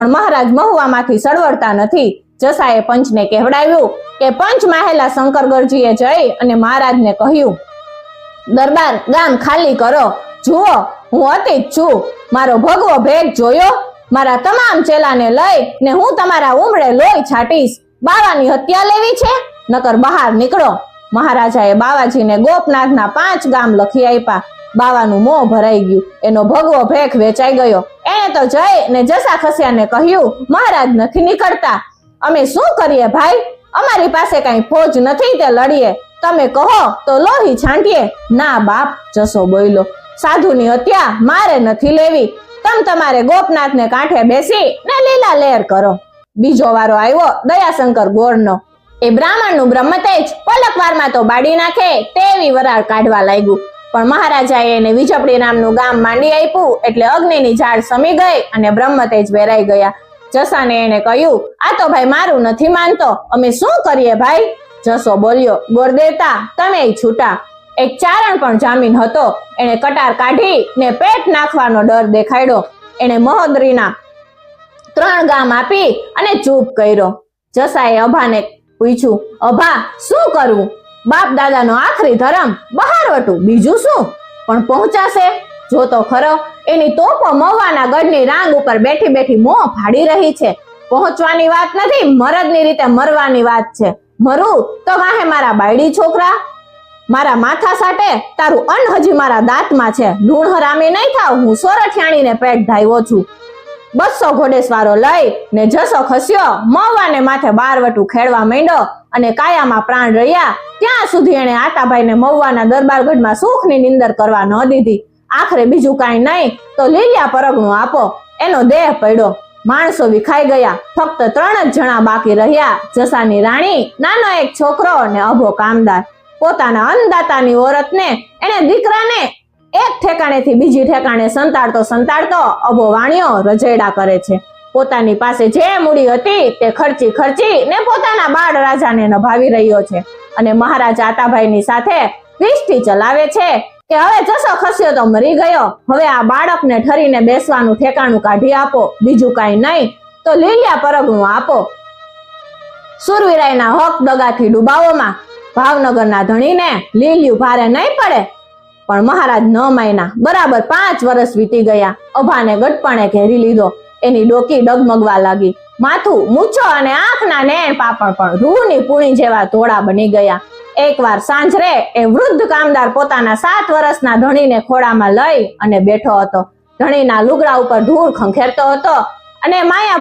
પણ મહારાજ મહુવામાંથી સળવળતા નથી। જસાએ પંચને કહેવડાવ્યું કે પંચ માહેલા શંકરગરજીએ જઈ અને મહારાજને કહ્યું, દરબાર ગામ ખાલી કરો, જુઓ હું અતીત છું, મારો ભગવો ભેગ જોયો, મારા તમામ ચેલાને લઈ ને હું તમારા ઉમળે લોહી છાટીશ, બાવાની હત્યા લેવી છે, નકર બહાર નીકળો। મહારાજાએ બાવાજીને ગોપનાથના 5 ગામ લખી આપ્યા। બાવાનું મોં ભરાઈ ગયું, એનો ભગવો ભેખ વેચાઈ ગયો। એને તો જઈ ને જસા ખસ્યાને કહ્યું, મહારાજ નથી નીકળતા, અમે શું કરીએ ભાઈ, અમારી પાસે કઈ ફોજ નથી તે લડીએ, તમે કહો તો લોહી છાંટીએ। ના બાપ, જસો બોલ્યો, સાધુની હત્યા મારે નથી લેવી, તમારે ગોપનાથને કાંઠે બેસી ને લીલા લહેર કરો। બીજો વારો આવ્યો દયાશંકર ગોરનો। એ બ્રાહ્મણનું બ્રહ્મતેજ પલકવારમાં તો બાળી નાખે તેવી વરાળ કાઢવા લાગ્યું, પણ મહારાજાએ એને વિજપડી નામનું ગામ માંડી આપ્યું એટલે અગ્નિની ઝાડ સમી ગઈ અને બ્રહ્મતેજ વેરાઈ ગયા। જસાને એને કહ્યું, આ તો ભાઈ મારું નથી માનતો, અમે શું કરીએ ભાઈ? જસો બોલ્યો, ગોરદેવતા તમે છૂટા। એક ચારણ પણ જામીન હતો, એને કટાર કાઢી ને પેટ નાખવાનો ડર દેખાડ્યો। એને મહોદરીના 3 ગામ આપી અને ચૂપ કર્યો। જસાએ અભાને પૂછ્યું, અભા શું કરવું? બાપ દાદાનો આખરી ધર્મ બહારવટું, બીજું શું? પણ પહોંચાશે જો તો ખરો, એની તોપો મહુવાના ગઢની રાંગ ઉપર બેઠી બેઠી મોં ફાડી રહી છે। પહોંચવાની વાત નથી, મરદની રીતે મરવાની વાત છે। મરું તો વાહે મારા બાયડી છોકરા, મારા માથા સાટે તારું અન્ન હજી મારા દાંતમાં છે, લૂણ હરામી નહીં થાવ, હું સોરઠિયાણીને પેટ ધાવ્યો છું। 200 ઘોડેસવારો લઈ ને જસો ખસ્યો, મહુવાને માથે બારવટું ખેડવા માંડ્યો અને કાયામાં પ્રાણ રહ્યા ત્યાં સુધી એને આતાભાઈને મહુવાના દરબારગઢમાં સુખની નિંદર કરવા ન દીધી। આખરે બીજું કાંઈ નહીં તો લીલિયા પરગણું આપો, એનો દેહ પડ્યો। માણસો વિખાઈ ગયા, ફક્ત 3 જ જણા બાકી રહ્યા, જસાની રાણી, નાનો એક છોકરો ને અભો કામદાર। પોતાના અન્નદાતાની ઓરતને એને દીકરાને એક ઠેકાણેથી બીજી ઠેકાણે સંતાડતો અભો વાણિયો રજેડા કરે છે। પોતાની પાસે જે મૂડી હતી તે ખર્ચી ને પોતાના બાળ રાજાને નભાવી રહ્યો છે અને મહારાજ આતાભાઈની સાથે વિષ્ઠી ચલાવે છે કે હવે જસો ખસ્યો તો મરી ગયો, હવે આ બાળકને ઠરીને બેસવાનું ઠેકાણું કાઢી આપો, બીજું કાંઈ નહીં તો લીલિયા પરગણું આપો। સુરવીરાયના હક દગાથી ડૂબાવોમાં ભાવનગરના ધણીને લીલિયું ભારે નહીં પડે, પણ મહારાજ ન માન્યા। બરાબર 5 વર્ષ વીતી ગયા। અભાને ગટપણે ઘેરી લીધો, એની ડોકી ડગમગવા લાગી, માથું, મૂછો અને આંખના નેણ પાપણ પણ રૂની પૂણી જેવા ધોળા બની ગયા। એકવાર સાંજરે એ વૃદ્ધ કામદાર પોતાના 7 વર્ષના ધણીને ખોળામાં લઈ અને બેઠો હતો। ધણીના લુગડા ઉપર ધૂળ ખંખેરતો હતો અને માયા